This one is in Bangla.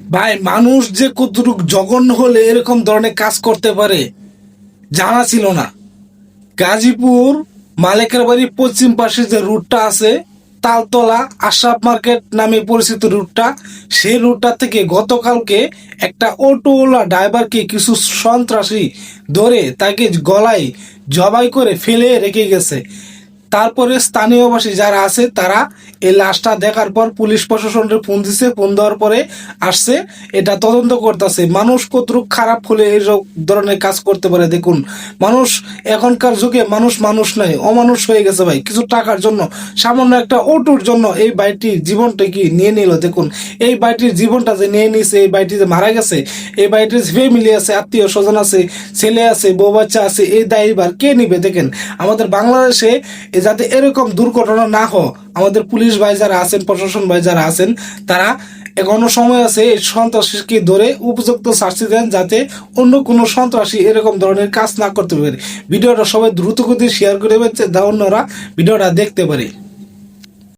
ভাই মানুষ যে কতটুক জঘন্য হলে এরকম ধরনের কাজ করতে পারে জানা ছিল না। গাজীপুর মালেকের বাড়ির পশ্চিম পাশে যে রুটটা আছে, তালতলা আশরাফ মার্কেট নামে পরিচিত রুটটা, সেই রুটটা থেকে গতকালকে একটা অটোওয়ালা ড্রাইভারকে কিছু সন্ত্রাসী ধরে তাকে গলায় জবাই করে ফেলে রেখে গেছে। তারপরে স্থানীয়বাসী যারা আছে তারা এই লাশটা দেখার পর পুলিশ প্রশাসনের ফোন দিছে, ফোন দেওয়ার পরে আসছে, এটা তদন্ত করতেছে। মানুষ কতটুক খারাপ হলে এইসব ধরনের কাজ করতে পারে দেখুন। মানুষ এখনকার যুগে মানুষ মানুষ নয়, অমানুষ হয়ে গেছে ভাই। কিছু টাকার জন্য, সামান্য একটা অটোর জন্য এই বাইটির জীবনটা কি নিয়ে নিল দেখুন। এই বাইটির জীবনটা যে নিয়ে নিছে, এই বাইটি যে মারা গেছে, এই বাইটির ফ্যামিলি আছে, আত্মীয় স্বজন আছে, ছেলে আছে, বউ বাচ্চা আছে, এই দায়ভার কে নিবে দেখেন। আমাদের বাংলাদেশে যাতে এরকম দুর্ঘটনা না হয়, আমাদের পুলিশ ভাই যারা আছেন, প্রশাসন ভাই যারা আছেন, তারা এখনো সময় আছে এই সন্ত্রাসীকে ধরে উপযুক্ত শাস্তি দেন, যাতে অন্য কোনো সন্ত্রাসী এরকম ধরনের কাজ না করতে পারে। ভিডিওটা সবাই দ্রুত গতিতে শেয়ার করে দেবেন, অন্যরা ভিডিওটা দেখতে পারে।